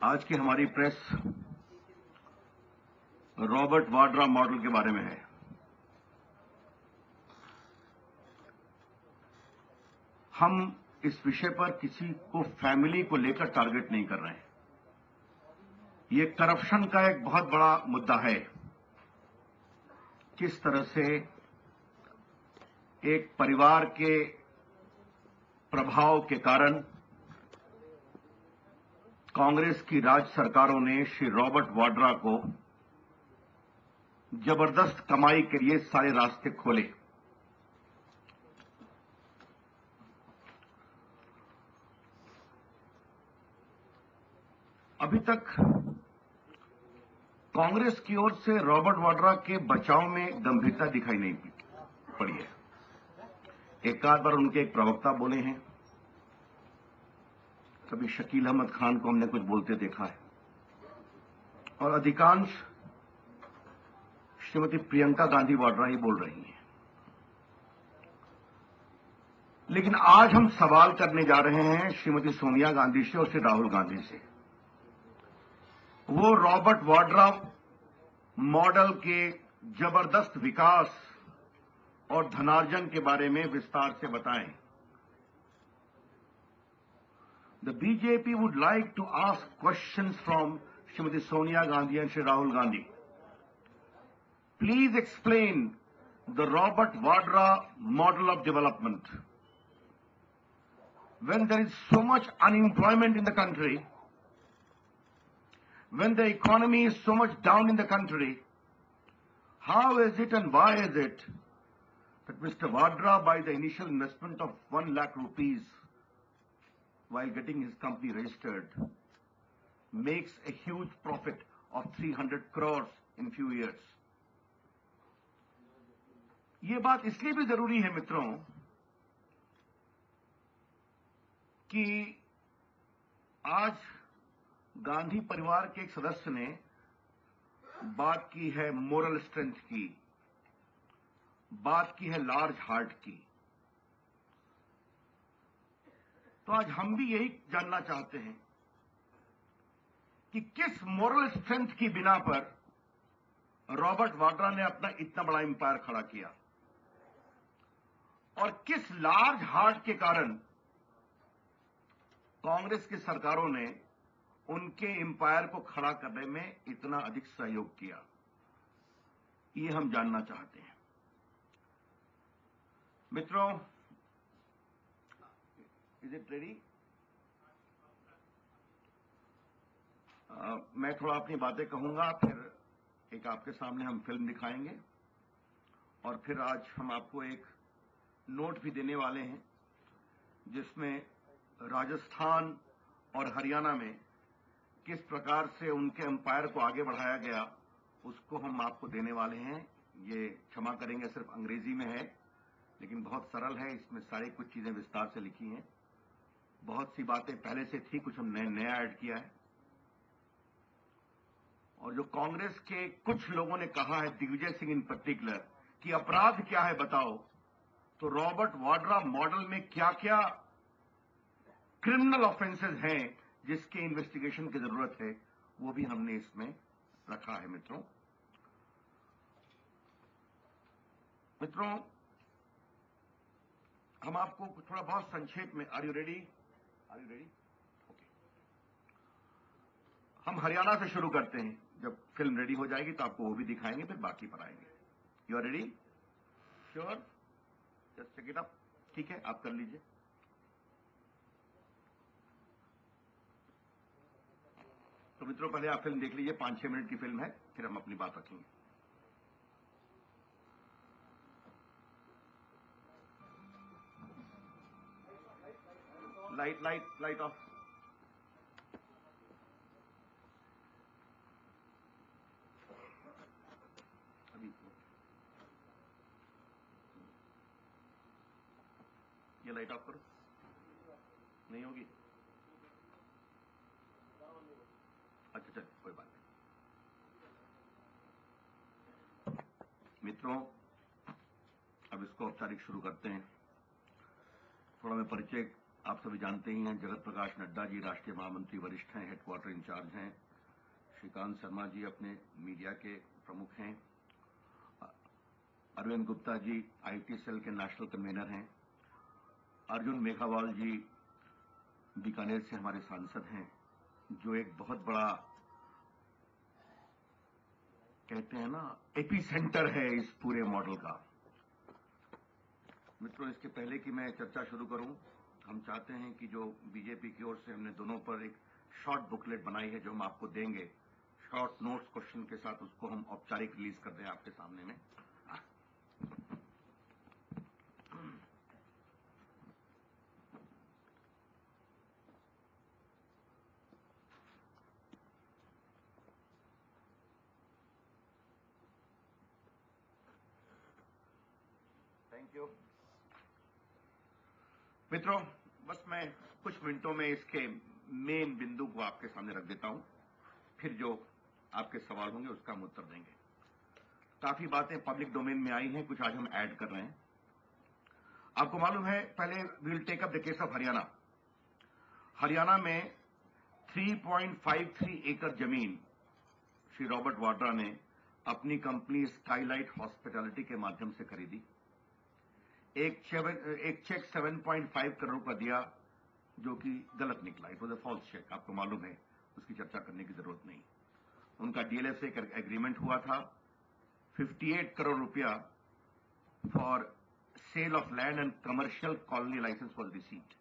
आज की हमारी प्रेस रॉबर्ट वाड्रा मॉडल के बारे में है। हम इस विषय पर किसी को फैमिली को लेकर टारगेट नहीं कर रहे हैं। ये करप्शन का एक बहुत बड़ा मुद्दा है। किस तरह से एक परिवार के प्रभाव के कारण कांग्रेस की राज्य सरकारों ने श्री रॉबर्ट वाड्रा को जबरदस्त कमाई के लिए सारे रास्ते खोले। अभी तक कांग्रेस की ओर से रॉबर्ट वाड्रा के बचाव में गंभीरता दिखाई नहीं पड़ी है। एक आध बार उनके एक प्रवक्ता बोले हैं, कभी शकील अहमद खान को हमने कुछ बोलते देखा है, और अधिकांश श्रीमती प्रियंका गांधी वाड्रा ही बोल रही हैं। लेकिन आज हम सवाल करने जा रहे हैं श्रीमती सोनिया गांधी से और श्री राहुल गांधी से। वो रॉबर्ट वाड्रा मॉडल के जबरदस्त विकास और धनार्जन के बारे में विस्तार से बताएं। The BJP would like to ask questions from Srimati Sonia Gandhi and Shri Rahul Gandhi. Please explain the Robert Vadra model of development. When there is so much unemployment in the country, when the economy is so much down in the country, how is it and why is it that Mr. Vadra, by the initial investment of 1 lakh rupees, while getting his company registered, makes a huge profit of 300 crores in few years? ये बात इसलिए भी जरूरी है मित्रों कि आज गांधी परिवार के एक सदस्य ने बात की है मोरल स्ट्रेंथ की, बात की है लार्ज हार्ट की। तो आज हम भी यही जानना चाहते हैं कि किस मोरल स्ट्रेंथ की बिना पर रॉबर्ट वाड्रा ने अपना इतना बड़ा एम्पायर खड़ा किया, और किस लार्ज हार्ट के कारण कांग्रेस की सरकारों ने उनके एम्पायर को खड़ा करने में इतना अधिक सहयोग किया। ये हम जानना चाहते हैं मित्रों। Is it ready? मैं थोड़ा अपनी बातें कहूंगा, फिर एक आपके सामने हम फिल्म दिखाएंगे, और फिर आज हम आपको एक नोट भी देने वाले हैं जिसमें राजस्थान और हरियाणा में किस प्रकार से उनके एम्पायर को आगे बढ़ाया गया, उसको हम आपको देने वाले हैं। ये क्षमा करेंगे, सिर्फ अंग्रेजी में है, लेकिन बहुत सरल है। इसमें सारी कुछ चीजें विस्तार से लिखी हैं। बहुत सी बातें पहले से थी, कुछ हमने नया ऐड किया है। और जो कांग्रेस के कुछ लोगों ने कहा है, दिग्विजय सिंह इन पर्टिकुलर, कि अपराध क्या है बताओ, तो रॉबर्ट वाड्रा मॉडल में क्या क्या क्रिमिनल ऑफेंसेस हैं जिसके इन्वेस्टिगेशन की जरूरत है, वो भी हमने इसमें रखा है मित्रों। हम आपको थोड़ा बहुत संक्षेप में, आर यू रेडी? ओके। हम हरियाणा से शुरू करते हैं। जब फिल्म रेडी हो जाएगी तो आपको वो भी दिखाएंगे, फिर बाकी पर आएंगे। You are ready? Sure? Just check it up. ठीक है, आप कर लीजिए। तो मित्रों, पहले आप फिल्म देख लीजिए। 5-6 मिनट की फिल्म है, फिर हम अपनी बात रखेंगे। Light of. अभी ये लाइट ऑफ करो। नहीं होगी? अच्छा चल, कोई बात नहीं। मित्रों, अब इसको औपचारिक शुरू करते हैं। थोड़ा मैं परिचय आप सभी जानते ही हैं, जगत प्रकाश नड्डा जी राष्ट्रीय महामंत्री वरिष्ठ हैं, हेडक्वार्टर इंचार्ज हैं। श्रीकांत शर्मा जी अपने मीडिया के प्रमुख हैं। अरविंद गुप्ता जी आईटी सेल के नेशनल कन्वीनर हैं। अर्जुन मेघवाल जी बीकानेर से हमारे सांसद हैं, जो एक बहुत बड़ा कहते हैं ना एपी सेंटर है इस पूरे मॉडल का। मित्रों, इसके पहले कि मैं चर्चा शुरू करूं, हम चाहते हैं कि जो बीजेपी की ओर से हमने दोनों पर एक शॉर्ट बुकलेट बनाई है जो हम आपको देंगे, शॉर्ट नोट्स क्वेश्चन के साथ, उसको हम औपचारिक रिलीज कर दें आपके सामने में। थैंक यू मित्रों, बस मैं कुछ मिनटों में इसके मेन बिंदु को आपके सामने रख देता हूं, फिर जो आपके सवाल होंगे उसका हम उत्तर देंगे। काफी बातें पब्लिक डोमेन में आई हैं, कुछ आज हम ऐड कर रहे हैं। आपको मालूम है, पहले we will take up the case of Haryana. Haryana में 3.53 एकड़ जमीन श्री रॉबर्ट वाड्रा ने अपनी कंपनी स्काईलाइट हॉस्पिटैलिटी के माध्यम से खरीदी। एक चेक 7.5 करोड़ का दिया, जो कि गलत निकला। It was a false check. आपको मालूम है, उसकी चर्चा करने की जरूरत नहीं। उनका डीएलएफ से एक एग्रीमेंट हुआ था 58 करोड़ रुपया for sale of land and commercial colony licence for receipt.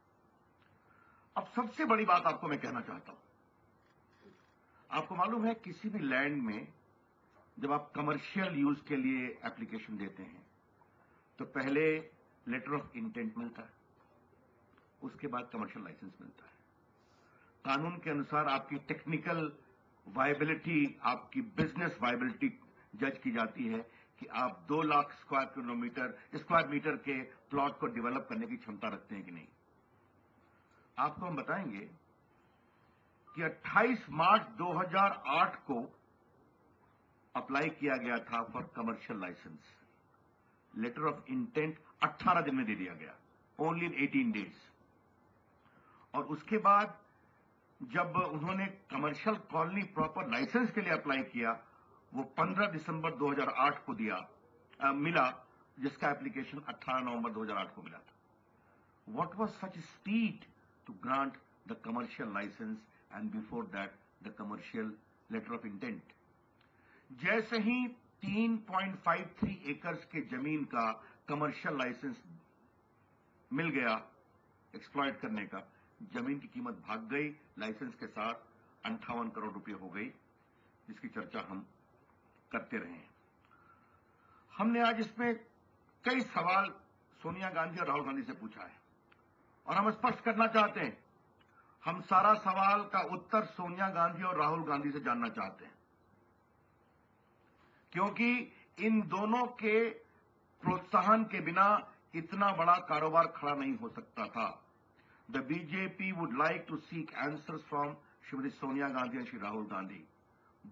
अब सबसे बड़ी बात आपको मैं कहना चाहता हूं, आपको मालूम है किसी भी लैंड में जब आप कमर्शियल यूज के लिए एप्लीकेशन देते हैं तो पहले लेटर ऑफ इंटेंट मिलता है, उसके बाद कमर्शियल लाइसेंस मिलता है। कानून के अनुसार आपकी टेक्निकल वायबिलिटी, आपकी बिजनेस वायबिलिटी जज की जाती है कि आप 2 लाख स्क्वायर मीटर के प्लॉट को डेवलप करने की क्षमता रखते हैं कि नहीं। आपको हम बताएंगे कि 28 मार्च 2008 को अप्लाई किया गया था for commercial licence. Letter of intent 18 दिन में दे दिया गया, ओनली इन 18 डेज। और उसके बाद जब उन्होंने कमर्शियल कॉलोनी प्रॉपर लाइसेंस के लिए अप्लाई किया, वो 15 दिसंबर 2008 को मिला, जिसका एप्लीकेशन 18 नवंबर 2008 को मिला था। What was such speed to grant the commercial licence and before that the commercial letter of intent. जैसे ही 3.53 एकर्स के जमीन का कमर्शियल लाइसेंस मिल गया एक्सप्लॉइट करने का, जमीन की कीमत भाग गई, लाइसेंस के साथ 58 करोड़ रुपए हो गई, जिसकी चर्चा हम करते रहे हैं। हमने आज इसमें कई सवाल सोनिया गांधी और राहुल गांधी से पूछा है, और हम स्पष्ट करना चाहते हैं, हम सारा सवाल का उत्तर सोनिया गांधी और राहुल गांधी से जानना चाहते हैं, क्योंकि इन दोनों के प्रोत्साहन के बिना इतना बड़ा कारोबार खड़ा नहीं हो सकता था। The BJP would like to seek answers from Shrimati Sonia Gandhi and Shri Rahul Gandhi,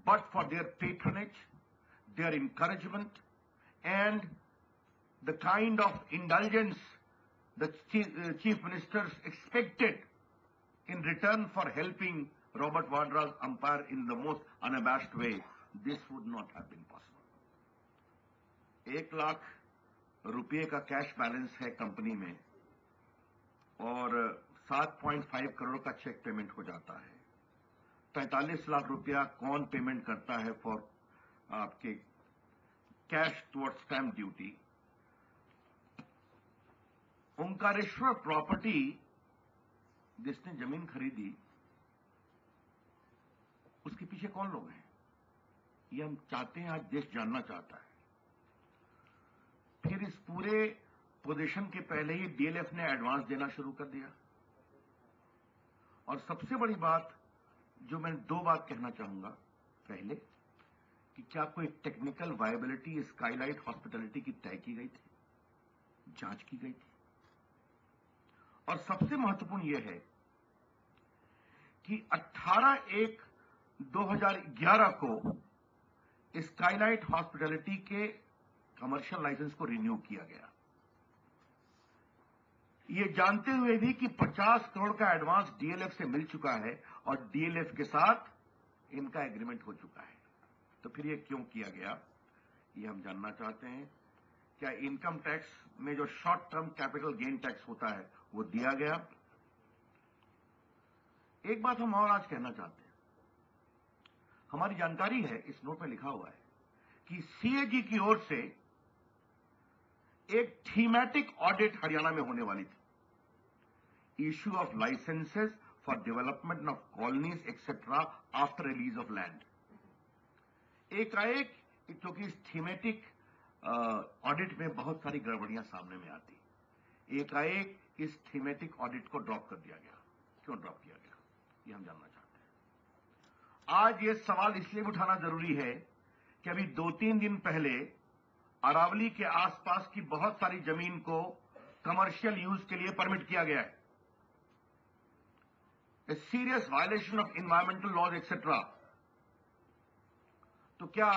but for their patronage, their encouragement, and the kind of indulgence the chief ministers expected in return for helping Robert Vadra's empire in the most unabashed way, this would not have been possible. 1 lakh रुपये का cash balance है company में, और 7.5 करोड़ का cheque payment हो जाता है। 45 लाख रुपया कौन पेमेंट करता है फॉर आपके cash towards stamp duty. Omkareshwar property जिसने जमीन खरीदी, उसके पीछे कौन लोग हैं, ये हम चाहते हैं, आज देश जानना चाहता है। फिर इस पूरे पोजीशन के पहले ही डीएलएफ ने एडवांस देना शुरू कर दिया। और सबसे बड़ी बात जो मैं 2 बात कहना चाहूंगा, पहले कि क्या कोई टेक्निकल वायबिलिटी स्काईलाइट हॉस्पिटैलिटी की तय की गई थी, जांच की गई थी। और सबसे महत्वपूर्ण यह है कि 18/1/2011 को स्काईलाइट हॉस्पिटैलिटी के कमर्शियल लाइसेंस को रिन्यू किया गया। ये जानते हुए भी कि 50 करोड़ का एडवांस डीएलएफ से मिल चुका है और डीएलएफ के साथ इनका एग्रीमेंट हो चुका है। तो फिर ये क्यों किया गया, ये हम जानना चाहते हैं। क्या इनकम टैक्स में जो short term capital gain tax होता है वो दिया गया? एक बात हम और आज कहना चाहते हैं, हमारी जानकारी है, इस नोट में लिखा हुआ है कि सीएजी की ओर से एक थीमेटिक ऑडिट हरियाणा में होने वाली थी, issue of licences for development of colonies etcetera after release of land. एकाएक, क्योंकि इस थीमेटिक ऑडिट में बहुत सारी गड़बड़ियां सामने में आती, एकाएक इस थीमेटिक ऑडिट को ड्रॉप कर दिया गया। क्यों ड्रॉप किया गया, ये हम जानना चाहते हैं। आज ये सवाल इसलिए उठाना जरूरी है कि अभी 2-3 दिन पहले अरावली के आसपास की बहुत सारी जमीन को कमर्शियल यूज के लिए परमिट किया गया है। A serious violation of environmental laws etcetera. तो क्या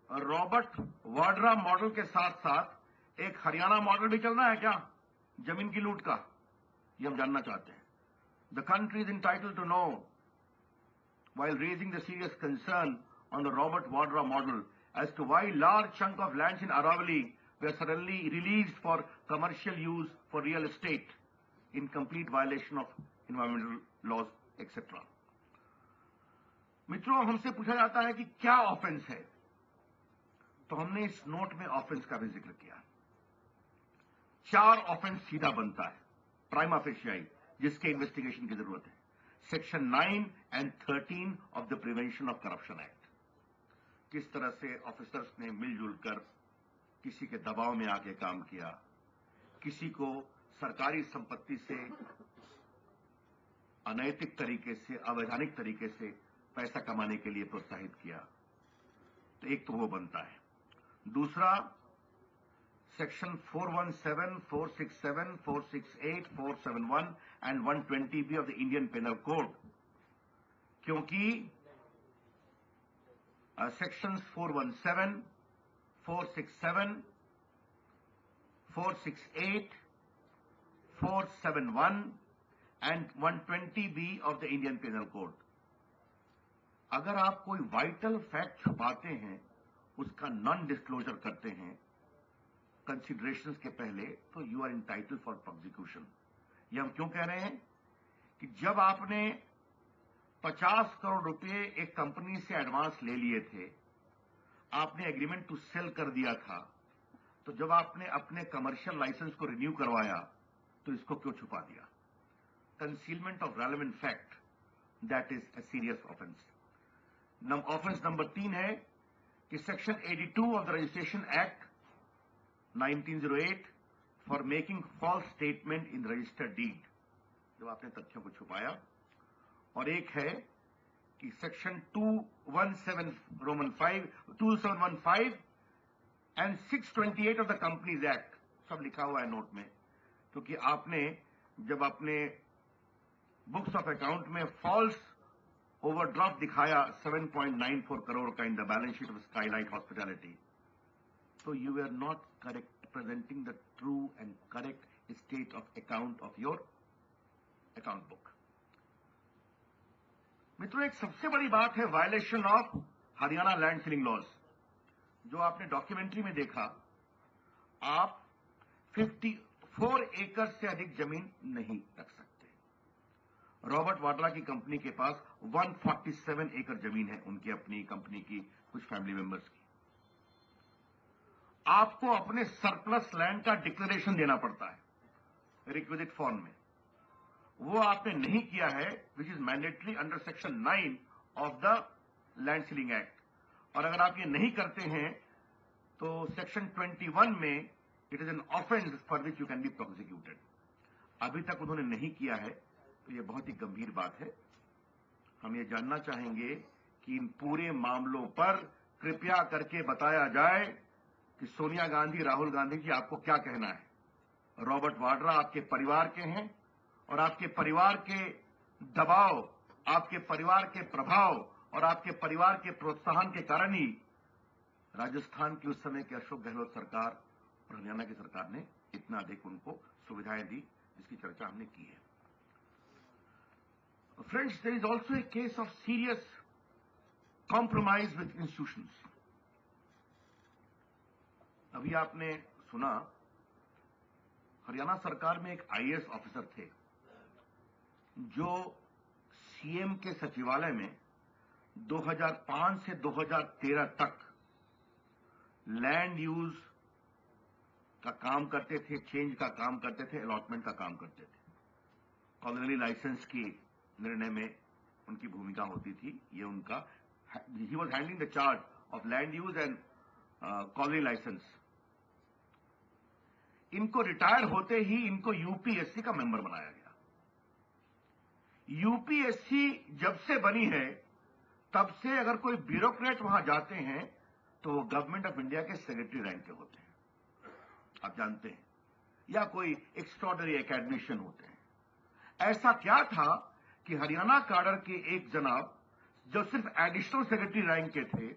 रॉबर्ट वाड्रा मॉडल के साथ साथ एक हरियाणा मॉडल भी चलना है क्या जमीन की लूट का, ये हम जानना चाहते हैं। The country is entitled to know while raising the serious concern on the Robert Vadra model as to why large chunk of lands in Aravali were suddenly released for commercial use for real estate in complete violation of environmental laws, etc. मित्रों, हमसे पूछा जाता है कि क्या offence है, तो हमने इस नोट में ऑफेंस का भी जिक्र किया। 4 ऑफेंस सीधा बनता है प्राइमा फेशियाई, जिसके इन्वेस्टिगेशन की जरूरत है। Section 9 and 13 of the prevention of corruption act. किस तरह से ऑफिसर्स ने मिलजुल कर किसी के दबाव में आके काम किया, किसी को सरकारी संपत्ति से अनैतिक तरीके से, अवैधानिक तरीके से पैसा कमाने के लिए प्रोत्साहित किया। तो एक तो वो बनता है। दूसरा, section 417, 467, 468, 471 and 120B of the Indian Penal Code, क्योंकि sections 417, 467, 468, 471 and 120B of the Indian Penal Code, अगर आप कोई वाइटल फैक्ट छुपाते हैं, उसका नॉन डिस्क्लोजर करते हैं कंसिडरेशंस के पहले, तो you are entitle for prosecution. ये हम क्यों कह रहे हैं कि जब आपने 50 करोड़ रुपए एक कंपनी से एडवांस ले लिए थे, आपने एग्रीमेंट टू सेल कर दिया था, तो जब आपने अपने कमर्शियल लाइसेंस को रिन्यू करवाया तो इसको क्यों छुपा दिया? Concealment of relevant fact, that is a serious offence. Offence number 3 है कि section 82 of the registration act 1908 for making false statement in registered deed, जब आपने तथ्यों को छुपाया। और एक है कि section 217 roman 5, 2715 and 628 of the companies act, सब लिखा हुआ है नोट में, क्योंकि आपने जब अपने बुक्स ऑफ अकाउंट में फॉल्स ओवरड्राफ्ट दिखाया 7.94 करोड़ का in the balance sheet of Skylight hospitality, so you were not correct presenting the true and correct state of account of your account book. मित्रों, एक सबसे बड़ी बात है violation of Haryana land ceiling laws. जो आपने डॉक्यूमेंट्री में देखा, आप 54 एकड़ से अधिक जमीन नहीं रख सकते। रॉबर्ट वाड्रा की कंपनी के पास 147 एकड़ जमीन है, उनकी अपनी कंपनी की कुछ फैमिली मेंबर्स की। आपको अपने सरप्लस लैंड का डिक्लेरेशन देना पड़ता है रिक्विजिट फॉर्म में, वो आपने नहीं किया है, which is mandatory under section 9 of the land ceiling act. और अगर आप ये नहीं करते हैं तो सेक्शन 21 में it is an offence for which you can be prosecuted. अभी तक उन्होंने नहीं किया है, तो ये बहुत ही गंभीर बात है। हम ये जानना चाहेंगे कि इन पूरे मामलों पर कृपया करके बताया जाए कि सोनिया गांधी, राहुल गांधी जी, आपको क्या कहना है। रॉबर्ट वाड्रा आपके परिवार के हैं और आपके परिवार के दबाव, आपके परिवार के प्रभाव और आपके परिवार के प्रोत्साहन के कारण ही राजस्थान की उस समय की अशोक गहलोत सरकार और हरियाणा की सरकार ने इतना अधिक उनको सुविधाएं दी, जिसकी चर्चा हमने की है। Friends, there is also a case of serious compromise with institutions. अभी आपने सुना, हरियाणा सरकार में एक आईएएस ऑफिसर थे जो सीएम के सचिवालय में 2005 से 2013 तक लैंड यूज का काम करते थे, चेंज का काम करते थे, अलॉटमेंट का काम करते थे। कॉलोनी लाइसेंस की निर्णय में उनकी भूमिका होती थी। ये उनका, he was handling the charge of land use and colony licence. इनको रिटायर होते ही इनको यूपीएससी का मेंबर बनाया गया। यूपीएससी जब से बनी है तब से अगर कोई ब्यूरोक्रेट वहां जाते हैं तो वो गवर्नमेंट ऑफ इंडिया के सेक्रेटरी रैंक के होते हैं, आप जानते हैं, या कोई एक्स्ट्रॉर्डिनरी एकेडमिशियन होते हैं। ऐसा क्या था कि हरियाणा काडर के एक जनाब जो सिर्फ एडिशनल सेक्रेटरी रैंक के थे,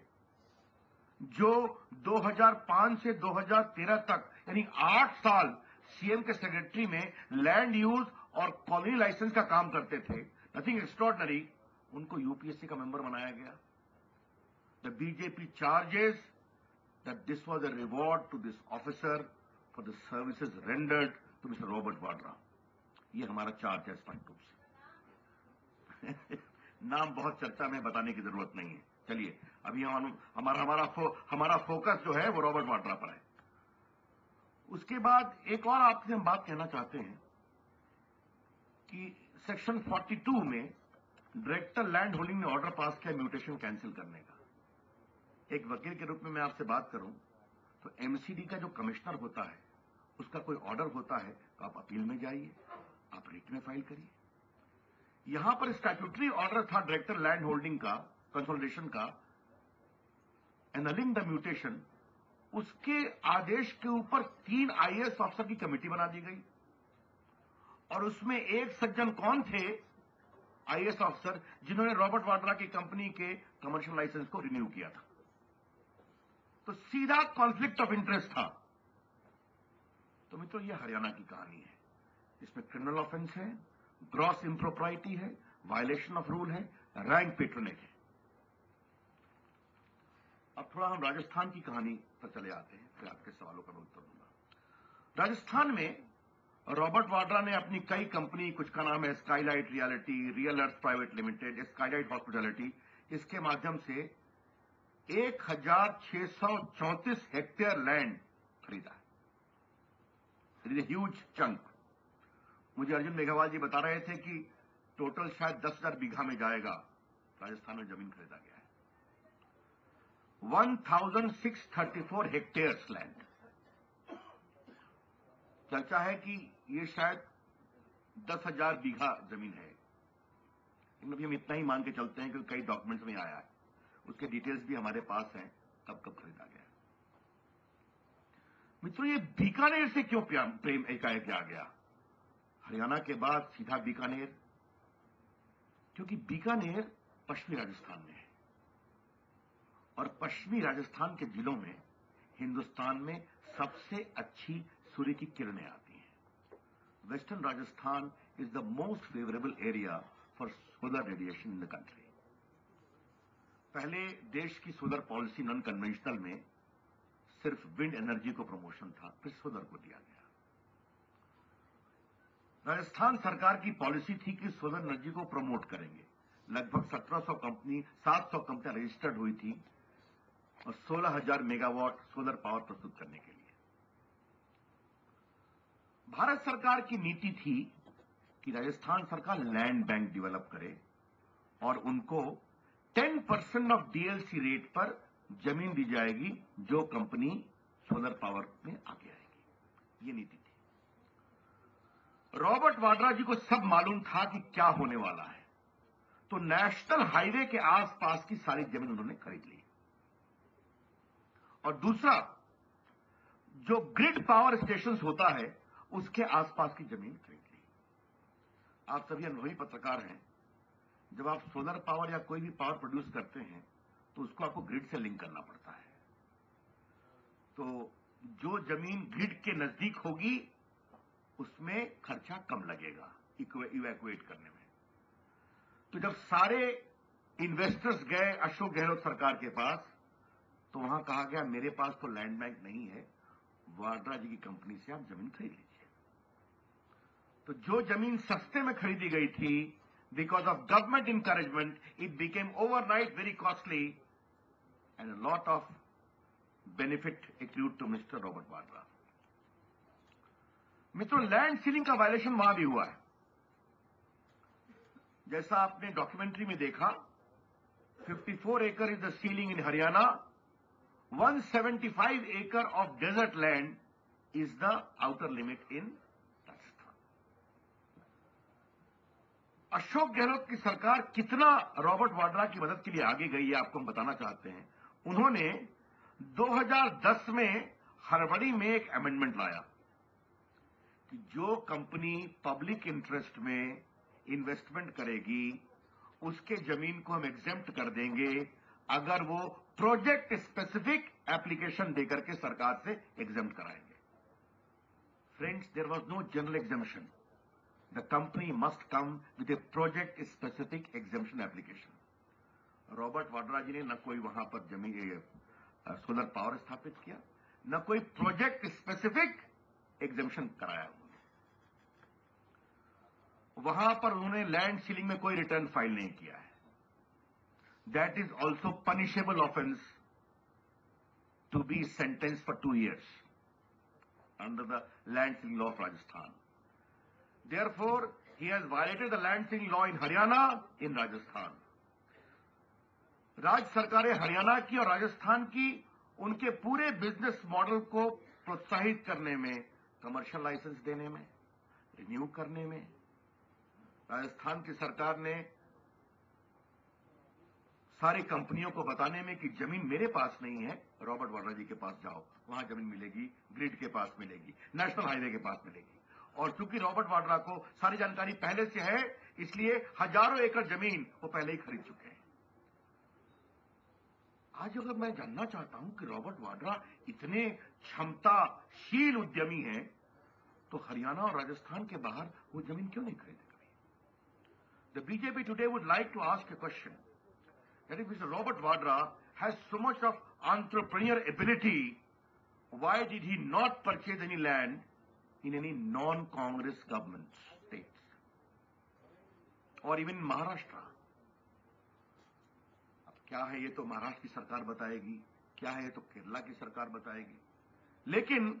जो 2005 से 2013 तक यानी 8 साल सीएम के सेक्रेटरी में लैंड यूज और कॉलोनी लाइसेंस का काम करते थे, नथिंग एक्स्ट्रॉर्डिनरी, उनको यूपीएससी का मेंबर बनाया गया। The BJP charges that this was a reward to this officer for the services rendered to mister Robert Vadra. ये हमारा चार्ज है स्पष्ट रूप से। नाम बहुत चर्चा में बताने की जरूरत नहीं है। चलिए, अभी हमारा फोकस जो है वो रॉबर्ट वाड्रा पर है। उसके बाद एक और आपसे हम बात कहना चाहते हैं कि सेक्शन 42 में डायरेक्टर लैंड होल्डिंग ने ऑर्डर पास किया म्यूटेशन कैंसिल करने का। एक वकील के रूप में मैं आपसे बात करूं तो एमसीडी का जो कमिश्नर होता है, उसका कोई ऑर्डर होता है तो आप अपील में जाइए, आप रिट में फाइल करिए। यहां पर स्टैट्यूटरी ऑर्डर था डायरेक्टर लैंड होल्डिंग का, कंसोलिडेशन का, एनलिंग द म्यूटेशन। उसके आदेश के ऊपर 3 आईएएस ऑफिसर की कमेटी बना दी गई और उसमें एक सज्जन कौन थे, आईएएस ऑफिसर, जिन्होंने रॉबर्ट वाड्रा की कंपनी के कमर्शियल लाइसेंस को रिन्यू किया था। तो सीधा कॉन्फ्लिक्ट ऑफ इंटरेस्ट था। तो मित्रों, ये हरियाणा की कहानी है। इसमें क्रिमिनल ऑफेंस है, ग्रॉस इम्प्रोप्राइटी है, वायलेशन ऑफ रूल है, रैंक पेट्रोनेज है। अब थोड़ा हम राजस्थान की कहानी पर चले आते हैं, फिर आपके सवालों का मैं उत्तर दूंगा। राजस्थान में रॉबर्ट वाड्रा ने अपनी कई कंपनी, कुछ का नाम है स्काईलाइट रियलिटी, रियल अर्थ प्राइवेट लिमिटेड, स्काईलाइट हॉस्पिटैलिटी, इसके माध्यम से 1634 हेक्टेयर लैंड खरीदा। It is a huge chunk. मुझे अर्जुन मेघवाल जी बता रहे थे कि टोटल शायद 10,000 बीघा में जाएगा, राजस्थान में जमीन खरीदा गया है। 1634 हेक्टेयर्स लैंड। चर्चा है कि ये शायद 10,000 बीघा जमीन है, लेकिन अभी हम इतना ही मान के चलते हैं क्योंकि कई डॉक्यूमेंट्स में आया है, उसके डिटेल्स भी हमारे पास हैं, कब कब खरीदा गया। मित्रों, ये बीकानेर से क्यों प्रेम एकाएक आ गया? हरियाणा के बाद सीधा बीकानेर, क्योंकि बीकानेर पश्चिमी राजस्थान में है और पश्चिमी राजस्थान के जिलों में हिंदुस्तान में सबसे अच्छी सूर्य की किरणें आती हैं। Western Rajasthan is the most favourable area for solar radiation in the country. पहले देश की सोलर पॉलिसी नॉन कन्वेंशनल में सिर्फ विंड एनर्जी को प्रमोशन था, फिर सोलर को दिया गया। राजस्थान सरकार की पॉलिसी थी कि सोलर एनर्जी को प्रमोट करेंगे। लगभग 700 कंपनियां रजिस्टर्ड हुई थी और 16,000 मेगावाट सोलर पावर प्रस्तुत करने के लिए। भारत सरकार की नीति थी कि राजस्थान सरकार लैंड बैंक डेवलप करे और उनको 10% ऑफ डीएलसी रेट पर जमीन दी जाएगी जो कंपनी सोलर पावर में आगे आएगी। ये नीति थी। रॉबर्ट वाड्रा जी को सब मालूम था कि क्या होने वाला है, तो नेशनल हाईवे के आसपास की सारी जमीन उन्होंने खरीद ली। और दूसरा, जो ग्रिड पावर स्टेशन होता है उसके आसपास की जमीन खरीद ली। आप सभी अनुभवी पत्रकार हैं, जब आप सोलर पावर या कोई भी पावर प्रोड्यूस करते हैं तो उसको आपको ग्रिड से लिंक करना पड़ता है। तो जो जमीन ग्रिड के नजदीक होगी उसमें खर्चा कम लगेगा इवैक्यूएट करने में। तो जब सारे इन्वेस्टर्स गए अशोक गहलोत सरकार के पास, तो वहां कहा गया मेरे पास तो लैंड बैंक नहीं है, वाड्रा जी की कंपनी से आप जमीन खरीद लीजिए। तो जो जमीन सस्ते में खरीदी गई थी, because of government encouragement, it became overnight very costly and a lot of benefit accrued to mister Robert Vadra. मित्रों, लैंड सीलिंग का वायलेशन वहां भी हुआ है। जैसा आपने डॉक्यूमेंट्री में देखा, 54 acre is the ceiling in Haryana, 175 acre of desert land is the outer limit in Rajasthan. Ashok Gehlot की सरकार कितना रॉबर्ट वाड्रा की मदद के लिए आगे गई है आपको हम बताना चाहते हैं। उन्होंने 2010 में हड़बड़ी में एक अमेंडमेंट लाया कि जो कंपनी पब्लिक इंटरेस्ट में इन्वेस्टमेंट करेगी उसके जमीन को हम एग्जेम्प्ट कर देंगे अगर वो प्रोजेक्ट स्पेसिफिक एप्लीकेशन देकर के सरकार से एग्जेम्प्ट कराएंगे। Friends, there was no general exemption, the company must come with a project specific exemption application. Robert Vadra ji ने न कोई वहां पर जमीन सोलर पावर स्थापित किया, न कोई प्रोजेक्ट स्पेसिफिक एग्जेम्पशन कराया। वहां पर उन्होंने लैंड सीलिंग में कोई रिटर्न फाइल नहीं किया है। That is also punishable offence to be sentence for 2 years under the land ceiling law of Rajasthan. Therefore he has violated the land ceiling law in Haryana, in Rajasthan. राज्य सरकारें हरियाणा की और राजस्थान की उनके पूरे बिजनेस मॉडल को प्रोत्साहित करने में, कमर्शियल लाइसेंस देने में, रिन्यू करने में, राजस्थान की सरकार ने सारी कंपनियों को बताने में कि जमीन मेरे पास नहीं है, रॉबर्ट वाड्रा जी के पास जाओ, वहां जमीन मिलेगी, ग्रिड के पास मिलेगी, नेशनल हाईवे के पास मिलेगी। और चूंकि रॉबर्ट वाड्रा को सारी जानकारी पहले से है, इसलिए हजारों एकड़ जमीन वो पहले ही खरीद चुके हैं। आज अगर मैं जानना चाहता हूं कि रॉबर्ट वाड्रा इतने क्षमताशील उद्यमी हैं, तो हरियाणा और राजस्थान के बाहर वो जमीन क्यों नहीं खरीदे? The BJP today would like to ask a question, that if Mr. Robert Vadra has so much of entrepreneur ability, why did he not purchase any land in any non-Congress government states or even Maharashtra? अब क्या है ये तो महाराष्ट्र की सरकार बताएगी, क्या है ये तो केरला की सरकार बताएगी। लेकिन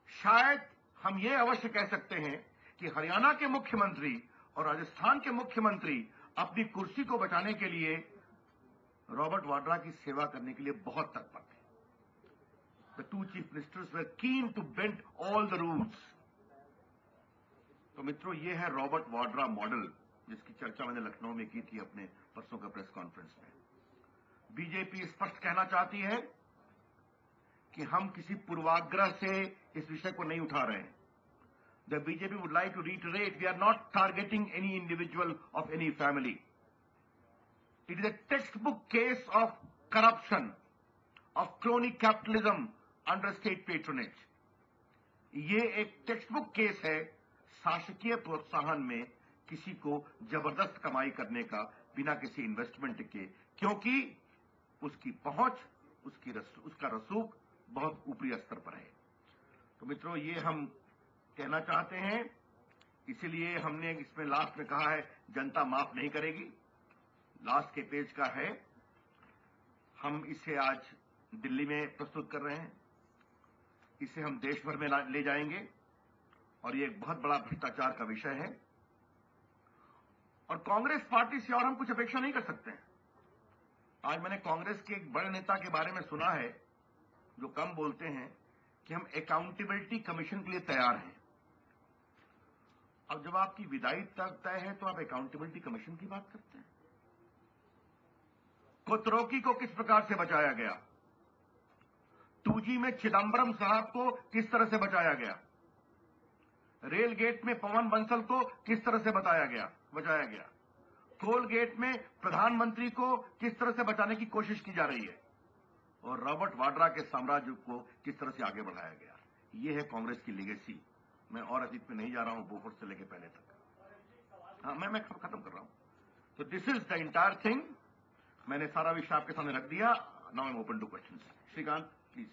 शायद हम ये अवश्य कह सकते हैं कि हरियाणा के मुख्यमंत्री और राजस्थान के मुख्यमंत्री अपनी कुर्सी को बचाने के लिए रॉबर्ट वाड्रा की सेवा करने के लिए बहुत तत्पर थे। The 2 chief ministers were keen to bend all the rules. तो मित्रों, ये है रॉबर्ट वाड्रा मॉडल, जिसकी चर्चा मैंने लखनऊ में की थी अपने परसों का प्रेस कॉन्फ्रेंस में। बीजेपी स्पष्ट कहना चाहती है कि हम किसी पूर्वाग्रह से इस विषय को नहीं उठा रहे हैं। The BJP would like to reiterate, we are not targeting any individual of any family. It is a textbook case of corruption, of crony capitalism under state patronage. ये एक टेक्स्टबुक केस है शासकीय प्रोत्साहन में किसी को जबरदस्त कमाई करने का बिना किसी इन्वेस्टमेंट के, क्योंकि उसकी पहुंच, उसका रसूख बहुत ऊपरी स्तर पर है। तो मित्रों, ये हम कहना चाहते हैं, इसलिए हमने इसमें लास्ट में कहा है जनता माफ नहीं करेगी। लास्ट के पेज का है, हम इसे आज दिल्ली में प्रस्तुत कर रहे हैं, इसे हम देश भर में ले जाएंगे और ये एक बहुत बड़ा भ्रष्टाचार का विषय है और कांग्रेस पार्टी से और हम कुछ अपेक्षा नहीं कर सकते हैं। आज मैंने कांग्रेस के एक बड़े नेता के बारे में सुना है जो कम बोलते हैं कि हम अकाउंटेबिलिटी कमीशन के लिए तैयार हैं। अब जब आपकी विदाई तय है तो आप अकाउंटेबिलिटी कमीशन की बात करते हैं। कोतरोकी को किस प्रकार से बचाया गया, 2G में चिदंबरम साहब को किस तरह से बचाया गया, रेल गेट में पवन बंसल को किस तरह से बचाया गया, कोल गेट में प्रधानमंत्री को किस तरह से बचाने की कोशिश की जा रही है और रॉबर्ट वाड्रा के साम्राज्य को किस तरह से आगे बढ़ाया गया। ये है कांग्रेस की लीगेसी। मैं और अतीत में नहीं जा रहा हूं, बोफोर्स से लेके पहले तक। हाँ, मैं खत्म कर रहा हूं। तो this is the entire thing. मैंने सारा विषय आपके सामने रख दिया। Now I am open to questions. Shrikant please.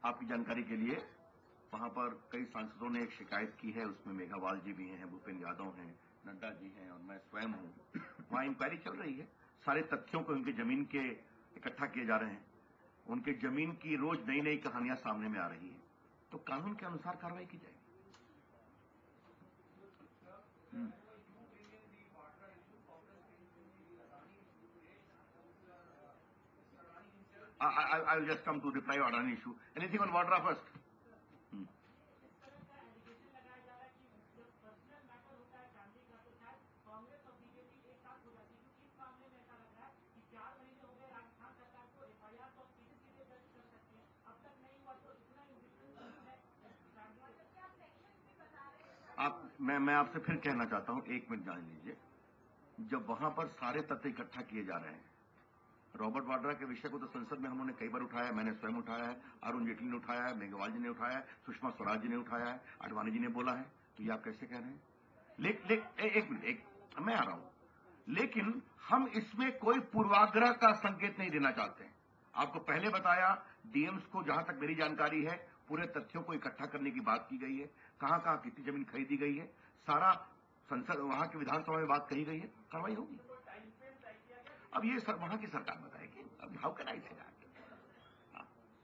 आपकी जानकारी के लिए, वहां पर कई सांसदों ने एक शिकायत की है, उसमें मेघावाल जी भी हैं, भूपेंद्र यादव हैं, नड्डा जी हैं और मैं स्वयं हूं। वहां इंक्वायरी चल रही है, सारे तथ्यों को उनकी जमीन के इकट्ठा किए जा रहे हैं। उनके जमीन की रोज नई नई कहानियां सामने में आ रही है, तो कानून के अनुसार कार्रवाई की जाएगी। I will just come to reply on an issue. Anything on Vadra first? मैं आपसे फिर कहना चाहता हूं, 1 मिनट जान लीजिए। जब वहां पर सारे तथ्य इकट्ठा किए जा रहे हैं, रॉबर्ट वाड्रा के विषय को तो संसद में हम लोगों ने कई बार उठाया है, मैंने स्वयं उठाया है, अरुण जेटली ने उठाया है, मेघवाल जी ने उठाया है, सुषमा स्वराज जी ने उठाया है, आडवाणी जी ने बोला है, तो ये आप कैसे कह रहे हैं? एक मिनट, मैं आ रहा हूं। लेकिन हम इसमें कोई पूर्वाग्रह का संकेत नहीं देना चाहते हैं। आपको पहले बताया, डीएम्स को जहां तक मेरी जानकारी है, पूरे तथ्यों को इकट्ठा करने की बात की गई है, कहां कहां कितनी जमीन खरीदी गई है, सारा संसद वहां की विधानसभा में बात कही गई है, कार्रवाई होगी। अब ये वहां की सरकार बताएगी। अब how can I say that?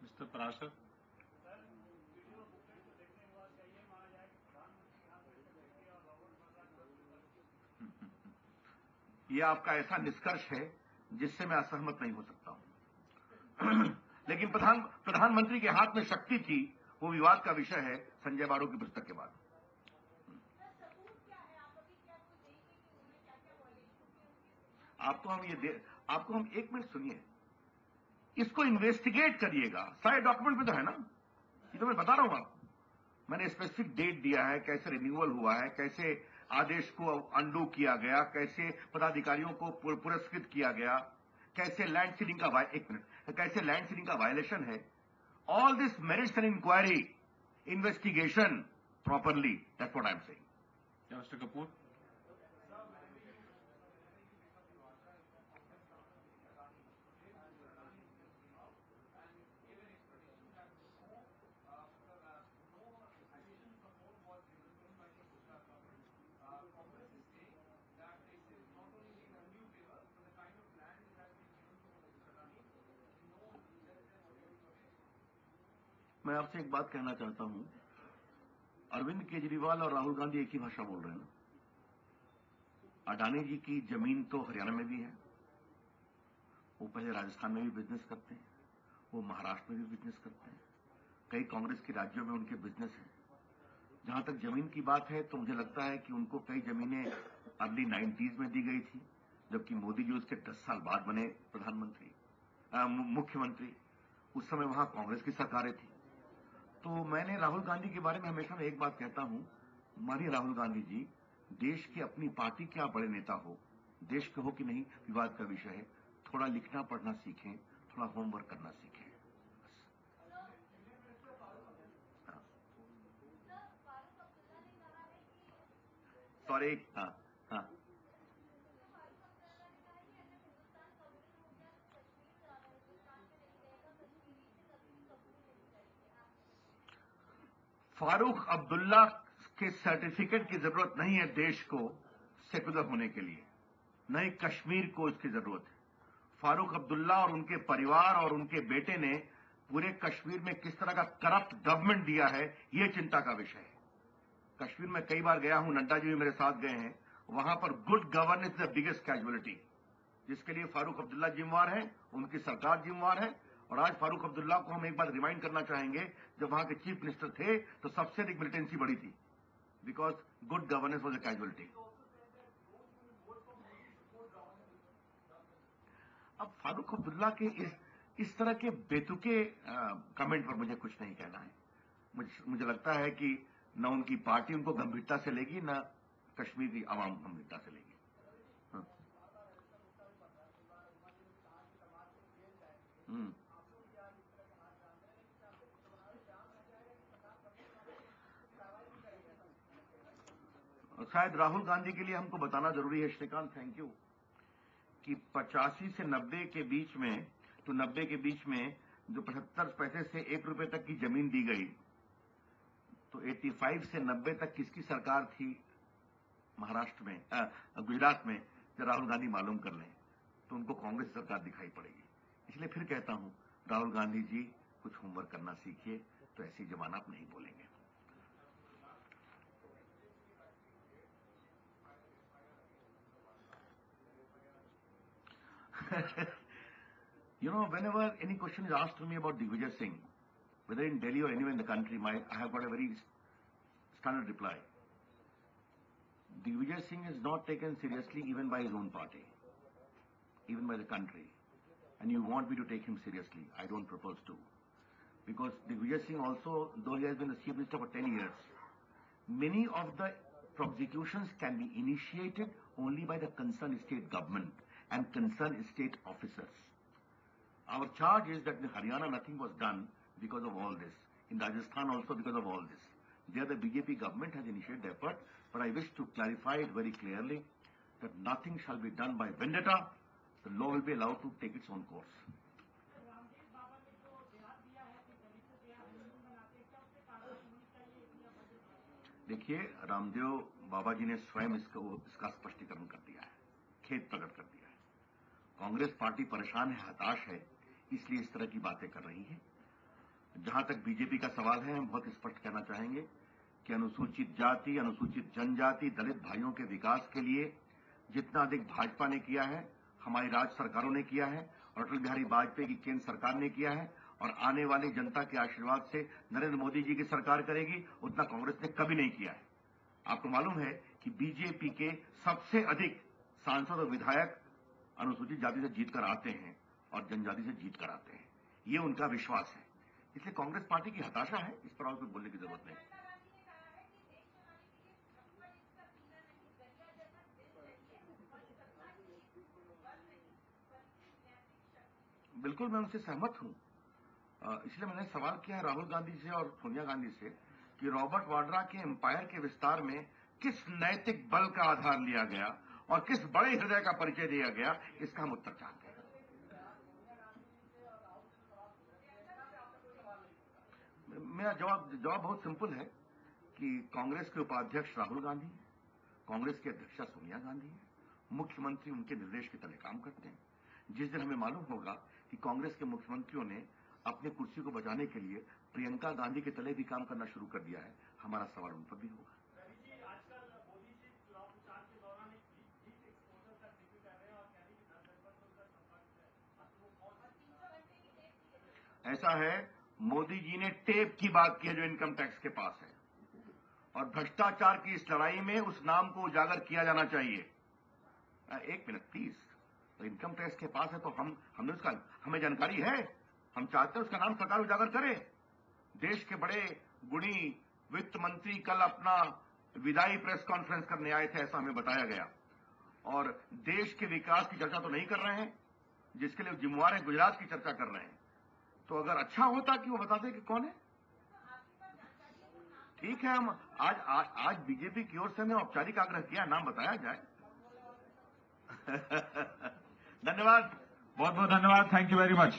Mister Parashar, ये आपका ऐसा निष्कर्ष है जिससे मैं असहमत नहीं हो सकता हूं। लेकिन प्रधानमंत्री के हाथ में शक्ति थी, वो विवाद का विषय है संजय बारो की पुस्तक के बाद। आपको हम 1 मिनट सुनिए, इसको इन्वेस्टिगेट करिएगा, सारे डॉक्यूमेंट में तो है ना, ये तो मैं बता रहा हूं आपको। मैंने स्पेसिफिक डेट दिया है, कैसे रिन्यूअल हुआ है, कैसे आदेश को अंडू किया गया, कैसे पदाधिकारियों को पुरस्कृत किया गया, कैसे लैंड सीलिंग का कैसे लैंड सीलिंग का वायलेशन है। All this merits an inquiry, investigation properly, that's what I am saying. Mister Kapoor. मैं आपसे एक बात कहना चाहता हूं, अरविंद केजरीवाल और राहुल गांधी एक ही भाषा बोल रहे हैं ना। अडानी जी की जमीन तो हरियाणा में भी है, वो पहले राजस्थान में भी बिजनेस करते हैं, वो महाराष्ट्र में भी बिजनेस करते हैं, कई कांग्रेस के राज्यों में उनके बिजनेस हैं। जहां तक जमीन की बात है, तो मुझे लगता है कि उनको कई जमीनें अर्ली 90s में दी गई थी, जबकि मोदी जी उसके 10 साल बाद बने मुख्यमंत्री। उस समय वहां कांग्रेस की सरकारें थी। तो मैंने राहुल गांधी के बारे में हमेशा मैं एक बात कहता हूं, मानिए राहुल गांधी जी देश की अपनी पार्टी के आप बड़े नेता हो, देश के हो कि नहीं विवाद का विषय है, थोड़ा लिखना पढ़ना सीखें, थोड़ा होमवर्क करना सीखें। सॉरी, हाँ, फारूक अब्दुल्ला के सर्टिफिकेट की जरूरत नहीं है देश को सेकुलर होने के लिए, न ही कश्मीर को इसकी जरूरत है। फारूक अब्दुल्ला और उनके परिवार और उनके बेटे ने पूरे कश्मीर में किस तरह का करप्ट गवर्नमेंट दिया है, यह चिंता का विषय है। कश्मीर में कई बार गया हूं, नड्डा जी भी मेरे साथ गए हैं, वहां पर good governance is the biggest casualty, जिसके लिए फारूक अब्दुल्ला जिम्मेवार है, उनकी सरकार जिम्मेवार है। और आज फारूक अब्दुल्ला को हम एक बार रिमाइंड करना चाहेंगे, जब वहां के चीफ मिनिस्टर थे तो सबसे अधिक मिलिटेंसी बढ़ी थी, because good governance was a casualty. अब फारूक अब्दुल्ला के इस तरह के बेतुके कमेंट पर मुझे कुछ नहीं कहना है। मुझे लगता है कि न उनकी पार्टी उनको गंभीरता से लेगी, न कश्मीर की आवाम गंभीरता से लेगी। हाँ। शायद राहुल गांधी के लिए हमको बताना जरूरी है, श्रीकांत, थैंक यू, कि 85 से 90 के बीच में, तो 90 के बीच में जो 75 पैसे से 1 रुपए तक की जमीन दी गई, तो 85 से 90 तक किसकी सरकार थी महाराष्ट्र में, गुजरात में, जब राहुल गांधी मालूम कर लें तो उनको कांग्रेस सरकार दिखाई पड़ेगी। इसलिए फिर कहता हूं, राहुल गांधी जी कुछ होमवर्क करना सीखिए, तो ऐसी जमाना आप नहीं बोलेंगे। You know, whenever any question is asked to me about Digvijay Singh, whether in Delhi or anywhere in the country, I have got a very standard reply. Digvijay Singh is not taken seriously even by his own party, even by the country. And you want me to take him seriously? I don't propose to. Because Digvijay Singh also, though he has been the Chief Minister for 10 years, many of the prosecutions can be initiated only by the concerned state government and concerned state officers. Our charge is that in Haryana nothing was done because of all this. In Rajasthan also because of all this. There the BJP government has initiated the effort, but I wish to clarify it very clearly that nothing shall be done by vendetta. The law will be allowed to take its own course. देखिए, रामदेव बाबा जी ने स्वयं इसका स्पष्टीकरण कर दिया है, खेद प्रकट कर दिया है। कांग्रेस पार्टी परेशान है, हताश है, इसलिए इस तरह की बातें कर रही है। जहां तक बीजेपी का सवाल है, हम बहुत स्पष्ट कहना चाहेंगे कि अनुसूचित जाति, अनुसूचित जनजाति, दलित भाइयों के विकास के लिए जितना अधिक भाजपा ने किया है, हमारी राज्य सरकारों ने किया है और अटल बिहारी वाजपेयी की केंद्र सरकार ने किया है और आने वाली जनता के आशीर्वाद से नरेंद्र मोदी जी की सरकार करेगी, उतना कांग्रेस ने कभी नहीं किया है। आपको मालूम है कि बीजेपी के सबसे अधिक सांसद और विधायक अनुसूचित जाति से जीत कर आते हैं और जनजाति से जीत कर आते हैं। ये उनका विश्वास है। इसलिए कांग्रेस पार्टी की हताशा है, इस पर और कोई बोलने की जरूरत नहीं। बिल्कुल, मैं उनसे सहमत हूं। इसलिए मैंने सवाल किया है राहुल गांधी से और सोनिया गांधी से कि रॉबर्ट वाड्रा के एम्पायर के विस्तार में किस नैतिक बल का आधार लिया गया और किस बड़े हृदय का परिचय दिया गया, इसका हम उत्तर चाहते हैं। मेरा जवाब बहुत सिंपल है कि कांग्रेस के उपाध्यक्ष राहुल गांधी, कांग्रेस की अध्यक्षा सोनिया गांधी, मुख्यमंत्री उनके निर्देश के तले काम करते हैं। जिस दिन हमें मालूम होगा कि कांग्रेस के मुख्यमंत्रियों ने अपने कुर्सी को बचाने के लिए प्रियंका गांधी के तले भी काम करना शुरू कर दिया है, हमारा सवाल उन पर भी होगा। ऐसा है, मोदी जी ने टेप की बात की है जो इनकम टैक्स के पास है और भ्रष्टाचार की इस लड़ाई में उस नाम को उजागर किया जाना चाहिए। एक मिनट प्लीज, तो इनकम टैक्स के पास है तो हमने उसका, हमें जानकारी है, हम चाहते हैं उसका नाम सरकार उजागर करे। देश के बड़े गुणी वित्त मंत्री कल अपना विदाई प्रेस कॉन्फ्रेंस करने आए थे, ऐसा हमें बताया गया, और देश के विकास की चर्चा तो नहीं कर रहे हैं, जिसके लिए जिम्मेवार है गुजरात की चर्चा कर रहे हैं। तो अगर अच्छा होता कि वो बताते कि कौन है। ठीक है, हम आज बीजेपी की ओर से हमें औपचारिक आग्रह किया, नाम बताया जाए। धन्यवाद, बहुत बहुत धन्यवाद, थैंक यू वेरी मच।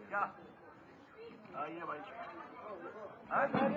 क्या आइए भाई, भाई